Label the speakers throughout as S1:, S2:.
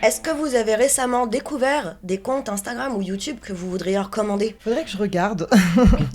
S1: Est-ce que vous avez récemment découvert des comptes Instagram ou YouTube que vous voudriez recommander?
S2: Faudrait que je regarde.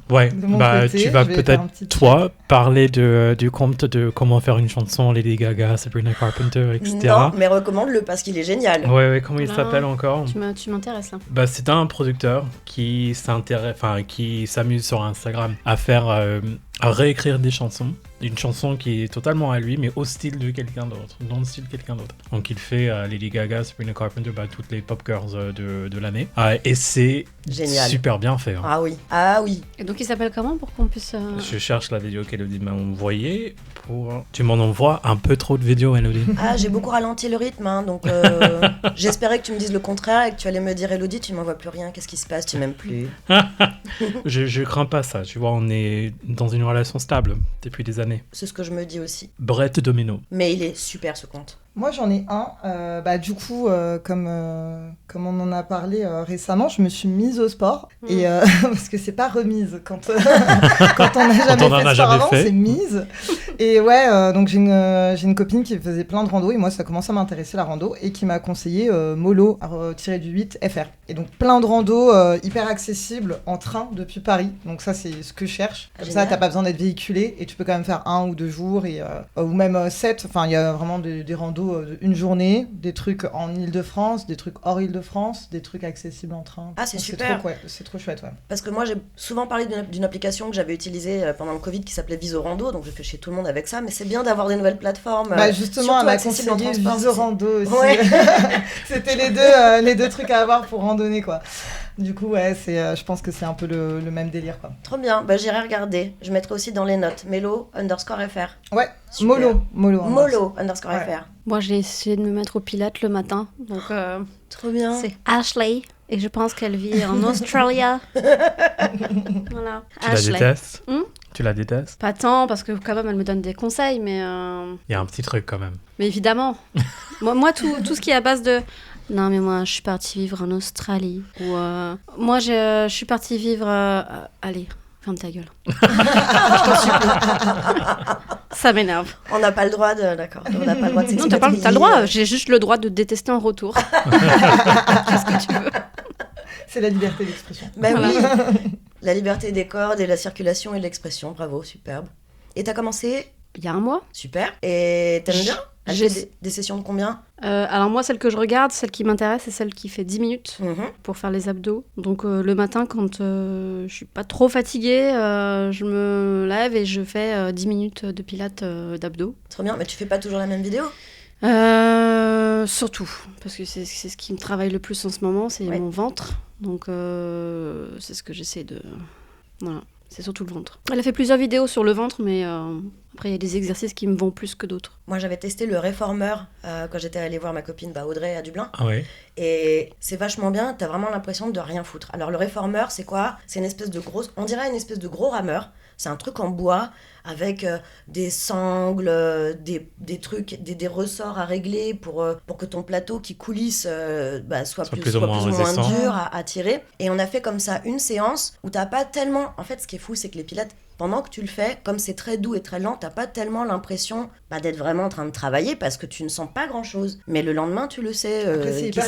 S3: Ouais,
S2: De mon
S3: bah
S2: côté,
S3: tu vas
S2: je vais faire
S3: peut-être,
S2: un petit
S3: toi, parler du compte de comment faire une chanson, Lady Gaga, Sabrina Carpenter, etc.
S1: Non, mais recommande-le parce qu'il est génial.
S3: Ouais, comment il
S4: Là,
S3: s'appelle encore?
S4: Tu m'intéresses là.
S3: Bah, c'est un producteur qui s'amuse sur Instagram à faire, à réécrire des chansons. Une chanson qui est totalement à lui, mais au style de quelqu'un d'autre, dans le style de quelqu'un d'autre. Donc il fait Lady Gaga, Sabrina Carpenter, toutes les pop girls de l'année. Et c'est
S1: Génial.
S3: super bien fait. Hein.
S1: Ah oui.
S4: Et donc il s'appelle comment pour qu'on puisse...
S3: Je cherche la vidéo qu'Elodie m'a envoyée. Tu m'en envoies un peu trop de vidéos, Elodie.
S1: Ah, j'ai beaucoup ralenti le rythme, hein, donc j'espérais que tu me dises le contraire et que tu allais me dire Elodie, tu m'envoies plus rien, qu'est-ce qui se passe, tu m'aimes plus.
S3: Je crains pas ça, tu vois, on est dans une relation stable depuis des années.
S1: C'est ce que je me dis aussi.
S3: Brett Domino.
S1: Mais il est super ce compte.
S2: Moi, j'en ai un. Du coup, comme on en a parlé récemment, je me suis mise au sport. Et, parce que c'est pas remise. Quand on n'a jamais fait sport avant, c'est mise. Et ouais, donc j'ai une copine qui faisait plein de rando. Et moi, ça commence à m'intéresser la rando. Et qui m'a conseillé Molo-8FR. Et donc plein de rando hyper accessibles en train depuis Paris. Donc ça, c'est ce que je cherche. Comme ça, t'as pas besoin d'être véhiculé. Et tu peux quand même faire 1 ou 2 jours. Ou même 7. Enfin, il y a vraiment des randos une journée, des trucs en Île-de-France, des trucs hors Île-de-France, des trucs accessibles en train.
S1: Ah, c'est super.
S2: C'est trop chouette, ouais.
S1: Parce que moi, j'ai souvent parlé d'une application que j'avais utilisée pendant le Covid qui s'appelait Visorando, donc je fais chez tout le monde avec ça, mais c'est bien d'avoir des nouvelles plateformes.
S2: Justement, elle m'a conseillé Visorando aussi.
S1: Ouais.
S2: C'était les deux trucs à avoir pour randonner, quoi. Du coup, ouais, je pense que c'est un peu le même délire, quoi.
S1: Trop bien, j'irai regarder. Je mettrai aussi dans les notes Melo_FR.
S2: Ouais,
S1: super.
S2: Molo_FR.
S4: Moi, j'ai essayé de me mettre au pilates le matin, donc
S1: trop bien.
S4: C'est Ashley, et je pense qu'elle vit en Australie. Voilà.
S3: Tu la détestes Tu la détestes?
S4: Pas tant, parce que quand même, elle me donne des conseils, mais...
S3: Il y a un petit truc quand même.
S4: Mais évidemment. moi, tout ce qui est à base de... Non, mais moi, je suis partie vivre en Australie. Ou moi, je suis partie vivre... Allez, ferme ta gueule. Je t'en supplie. Ça m'énerve.
S1: On n'a pas le droit de... D'accord. On n'a pas le droit de s'exprimer.
S4: Non, t'as le droit. J'ai juste le droit de détester en retour. Qu'est-ce que tu veux?
S2: C'est la liberté d'expression.
S1: Oui. La liberté des cordes et la circulation et l'expression. Bravo, superbe. Et t'as commencé...
S4: Il y a un mois.
S1: Super. Et t'aimes bien? J'ai des sessions de combien?
S4: Alors moi, celle que je regarde, celle qui m'intéresse, c'est celle qui fait 10 minutes pour faire les abdos. Donc le matin, quand je suis pas trop fatiguée, je me lève et je fais 10 minutes de pilates d'abdos.
S1: Trop bien, mais tu fais pas toujours la même vidéo?
S4: Surtout, parce que c'est ce qui me travaille le plus en ce moment, c'est mon ventre. Donc c'est ce que j'essaie de... Voilà. C'est surtout le ventre. Elle a fait plusieurs vidéos sur le ventre, mais après, il y a des exercices qui me vont plus que d'autres.
S1: Moi, j'avais testé le réformeur quand j'étais allée voir ma copine Audrey à Dublin.
S3: Ah ouais.
S1: Et c'est vachement bien, t'as vraiment l'impression de rien foutre. Alors, le réformeur, c'est quoi? C'est une espèce de grosse... On dirait une espèce de gros rameur. C'est un truc en bois avec des sangles, des trucs, des ressorts à régler pour que ton plateau qui coulisse soit plus ou moins dur à tirer. Et on a fait comme ça une séance où t'as pas tellement... En fait, ce qui est fou, c'est que les pilates, pendant que tu le fais, comme c'est très doux et très lent, t'as pas tellement l'impression d'être vraiment en train de travailler parce que tu ne sens pas grand-chose. Mais le lendemain, tu le sais.
S2: Après, c'est hyper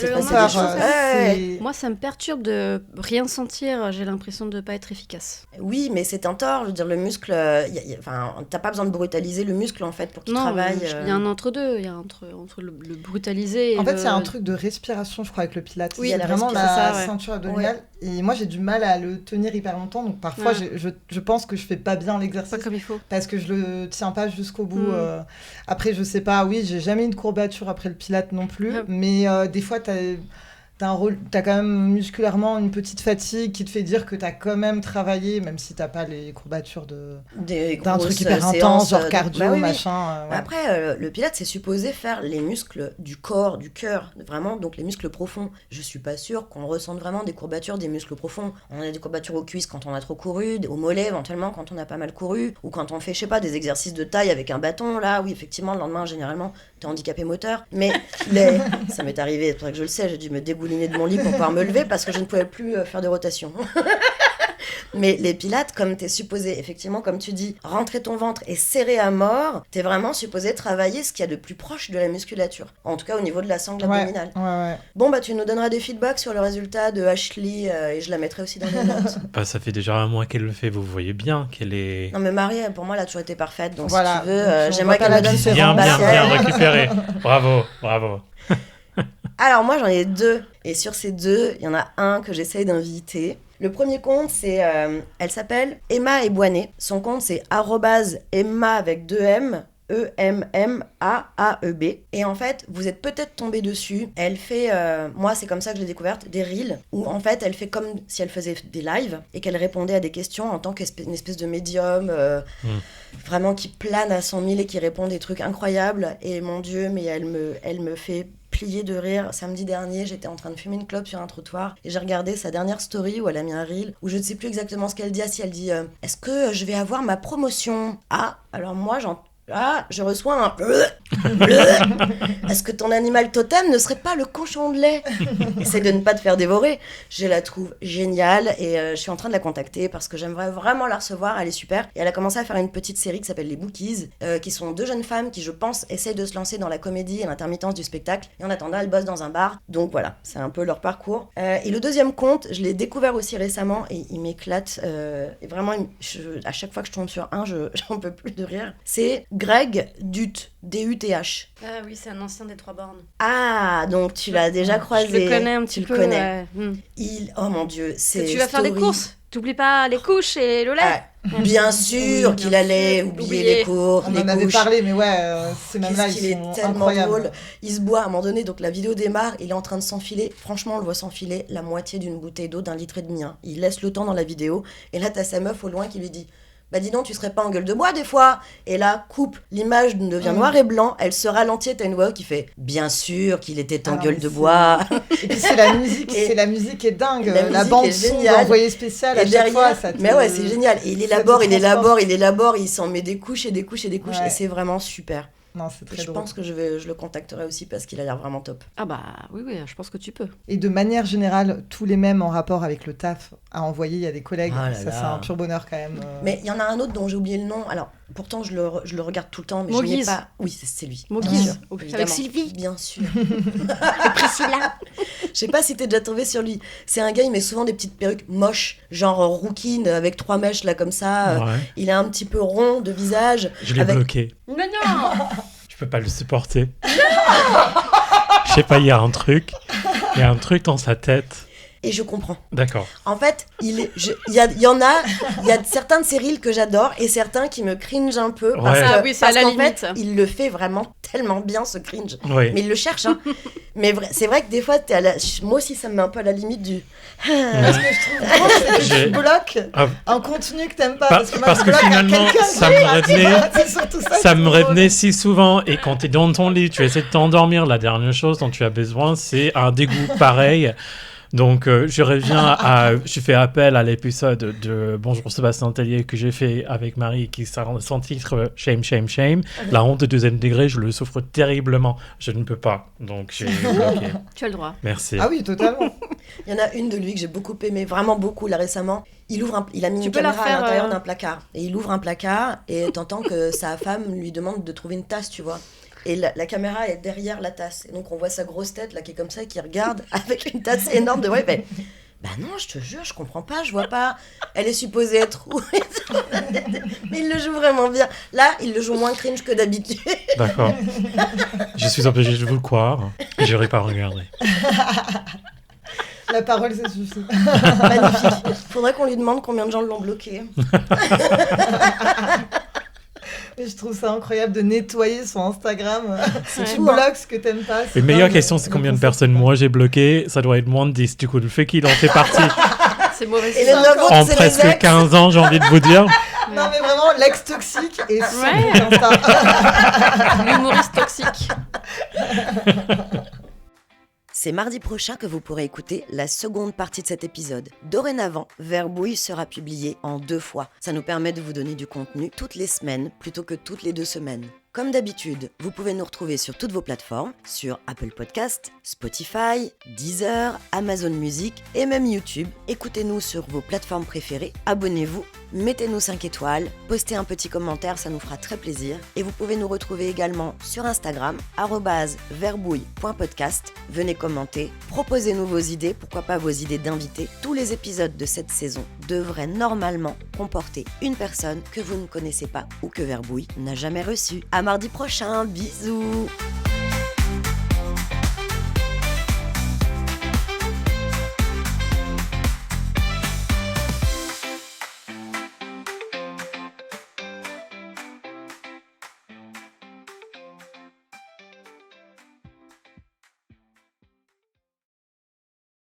S4: Moi, ça me perturbe de rien sentir. J'ai l'impression de pas être efficace.
S1: Oui, mais c'est un tort. Je veux dire, le muscle... t'as pas besoin de brutaliser le muscle, en fait, pour qu'il travaille.
S4: Il y a un entre-deux. Il y a entre le brutaliser et
S2: en fait, il y a un truc de respiration, je crois, avec le pilates.
S1: Oui,
S2: il y a vraiment la ceinture abdominale. Ouais. Et moi, j'ai du mal à le tenir hyper longtemps. Donc, parfois, je pense que je fais pas bien l'exercice.
S4: Pas comme il faut.
S2: Parce que je le tiens pas jusqu'au bout. Après, je sais pas, j'ai jamais une courbature après le pilate non plus. Mais des fois, t'as quand même musculairement une petite fatigue qui te fait dire que t'as quand même travaillé, même si t'as pas les courbatures d'un truc hyper intense, genre cardio, machin.
S1: Après, le pilate, c'est supposé faire les muscles du corps, du cœur, vraiment, donc les muscles profonds. Je suis pas sûre qu'on ressente vraiment des courbatures des muscles profonds. On a des courbatures aux cuisses quand on a trop couru, aux mollets éventuellement quand on a pas mal couru, ou quand on fait, je sais pas, des exercices de taille avec un bâton, là, oui, effectivement, le lendemain, généralement, t'es handicapé moteur. Mais ça m'est arrivé, c'est pour ça que je le sais, j'ai dû me dégouliner de mon lit pour pouvoir me lever parce que je ne pouvais plus faire de rotation. Mais les pilates, comme t'es supposé, effectivement, comme tu dis, rentrer ton ventre et serrer à mort, t'es vraiment supposé travailler ce qu'il y a de plus proche de la musculature. En tout cas, au niveau de la sangle abdominale.
S2: Ouais.
S1: Bon, bah, tu nous donneras des feedbacks sur le résultat de Ashley et je la mettrai aussi dans les notes.
S3: Bah, ça fait déjà un mois qu'elle le fait, vous voyez bien qu'elle est...
S1: Non, mais Marie, pour moi, elle a toujours été parfaite. Donc,
S2: voilà.
S1: si tu veux, j'aimerais qu'elle me donne ses
S3: bien
S1: feedbacks.
S3: récupéré. Bravo.
S1: Alors, moi, j'en ai 2. Et sur ces 2, il y en a un que j'essaye d'inviter. Le premier compte, c'est... elle s'appelle Emma Eboinet. Son compte, c'est @Emma avec 2 M. EMMAAEB. Et en fait, vous êtes peut-être tombé dessus. Elle fait, moi c'est comme ça que je l'ai découverte, des reels, où en fait elle fait comme si elle faisait des lives et qu'elle répondait à des questions en tant qu'une espèce de médium, vraiment qui plane à 100 000 et qui répond des trucs incroyables. Et mon Dieu, mais elle me fait plier de rire. Samedi dernier, j'étais en train de fumer une clope sur un trottoir et j'ai regardé sa dernière story où elle a mis un reel où je ne sais plus exactement ce qu'elle dit. Si elle dit est-ce que je vais avoir ma promotion? Ah, alors moi je reçois un... Est-ce que ton animal totem ne serait pas le cochon de lait? Essaye de ne pas te faire dévorer. Je la trouve géniale et je suis en train de la contacter parce que j'aimerais vraiment la recevoir, elle est super. Et elle a commencé à faire une petite série qui s'appelle Les Bookies, qui sont 2 jeunes femmes qui, je pense, essayent de se lancer dans la comédie et l'intermittence du spectacle. Et en attendant, elles bossent dans un bar. Donc voilà, c'est un peu leur parcours. Et le deuxième compte, je l'ai découvert aussi récemment et il m'éclate. Et vraiment, à chaque fois que je tombe sur un, j'en peux plus de rire. C'est Greg Duth, D-U-T-H.
S4: Ah oui, c'est un ancien des 3 bornes.
S1: Ah, donc tu l'as déjà croisé.
S4: Je le connais un petit peu.
S1: Tu le connais.
S4: Ouais.
S1: Oh mon Dieu, c'est
S4: tu vas faire des courses. T'oublies pas les couches et le lait.
S1: Bien sûr qu'il allait oublier les cours,
S2: on
S1: les
S2: en avait
S1: couches.
S2: parlé, mais ces mêmes-là, ils
S1: est
S2: sont
S1: tellement
S2: incroyables.
S1: drôle. Il se boit à un moment donné, donc la vidéo démarre, il est en train de s'enfiler. Franchement, on le voit s'enfiler la moitié d'une bouteille d'eau d'1,5 litre. Hein. Il laisse le temps dans la vidéo. Et là, t'as sa meuf au loin qui lui dit... Bah dis donc, tu serais pas en gueule de bois des fois? Et là, coupe, l'image devient noir et blanc, elle se ralentit, t'as une voix qui fait bien sûr qu'il était en gueule de bois.
S2: Et puis c'est la musique, la musique est dingue, la
S1: musique
S2: bande
S1: est
S2: son
S1: géniale.
S2: envoyée spéciale à chaque fois. Ça
S1: mais ouais, c'est génial. Et il élabore, il s'en met des couches et des couches et des couches, et c'est vraiment super.
S2: Non, c'est très drôle.
S1: Je pense que je le contacterai aussi parce qu'il a l'air vraiment top.
S4: Ah bah oui, je pense que tu peux.
S2: Et de manière générale, tous les mèmes en rapport avec le taf à envoyer, il y a des collègues, c'est un pur bonheur quand même.
S1: Mais il y en a un autre dont j'ai oublié le nom, alors pourtant je le regarde tout le temps, mais
S4: Moguise.
S1: je n'ai pas... Oui, c'est lui.
S4: Moguise,
S1: avec
S4: Sylvie.
S1: Bien sûr.
S4: Et Priscilla.
S1: Je sais pas si t'es déjà tombé sur lui. C'est un gars, il met souvent des petites perruques moches, genre rouquine, avec 3 mèches là comme ça.
S3: Ouais.
S1: Il est un petit peu rond de visage.
S3: Je l'ai bloqué.
S4: Mais non.
S3: Je peux pas le supporter. Je sais pas, il y a un truc dans sa tête.
S1: Et je comprends.
S3: D'accord.
S1: En fait, il y a certains de ses reels que j'adore et certains qui me cringe un peu.
S3: Ouais.
S1: Parce
S4: c'est à la
S1: qu'en
S4: limite.
S1: fait, il le fait vraiment tellement bien, ce cringe.
S3: Oui.
S1: Mais il le cherche, hein. Mais c'est vrai que des fois, moi aussi, ça me met un peu à la limite du...
S2: Parce que je trouve que tu bloques un contenu que t'aimes pas.
S3: Parce que finalement, ça me revenait si souvent. Et quand t'es dans ton lit, tu essaies de t'endormir, la dernière chose dont tu as besoin, c'est un dégoût pareil. Donc, je fais appel à l'épisode de Bonjour Sébastien Tellier que j'ai fait avec Marie, qui son titre Shame, Shame, Shame. La honte de 2e degré, je le souffre terriblement. Je ne peux pas. Donc, j'ai bloqué.
S4: Tu as le droit.
S3: Merci.
S2: Ah oui, totalement.
S1: Il y en a une de lui que j'ai beaucoup aimé, vraiment beaucoup, là récemment. Il a mis une caméra à l'intérieur d'un placard. Et il ouvre un placard et t'entends que sa femme lui demande de trouver une tasse, tu vois. Et la caméra est derrière la tasse. Et donc on voit sa grosse tête là qui est comme ça, qui regarde avec une tasse énorme de web. Bah non, je te jure, je comprends pas, je vois pas. Elle est supposée être où? Mais il le joue vraiment bien. Là, il le joue moins cringe que d'habitude.
S3: D'accord. Je suis obligée de vous le croire. Je n'aurais pas regardé.
S2: La parole, ça suffit.
S1: Magnifique. Faudrait qu'on lui demande combien de gens l'ont bloqué.
S2: Et je trouve ça incroyable de nettoyer son Instagram. Tu
S1: fou,
S2: bloques ce que t'aimes pas.
S3: La meilleure question, c'est combien de personnes moi j'ai bloqué. Ça doit être moins de 10. Du coup, le fait qu'il en fait partie
S4: C'est mauvais.
S1: Et les 9 autres,
S3: en
S1: c'est
S3: presque
S1: les ex.
S3: 15 ans, j'ai envie de vous dire.
S2: Non, mais vraiment, l'ex toxique et son
S4: Ouais.
S2: Insta.
S4: L'humoriste toxique.
S1: C'est mardi prochain que vous pourrez écouter la seconde partie de cet épisode. Dorénavant, Verbouille sera publié en 2 fois. Ça nous permet de vous donner du contenu toutes les semaines plutôt que toutes les 2 semaines. Comme d'habitude, vous pouvez nous retrouver sur toutes vos plateformes, sur Apple Podcasts, Spotify, Deezer, Amazon Music et même YouTube. Écoutez-nous sur vos plateformes préférées, abonnez-vous, mettez-nous 5 étoiles, postez un petit commentaire, ça nous fera très plaisir. Et vous pouvez nous retrouver également sur Instagram, @verbouille.podcast. Venez commenter, proposez-nous vos idées, pourquoi pas vos idées d'invités. Tous les épisodes de cette saison devraient normalement comporter une personne que vous ne connaissez pas ou que Verbouille n'a jamais reçue. À mardi prochain, bisous!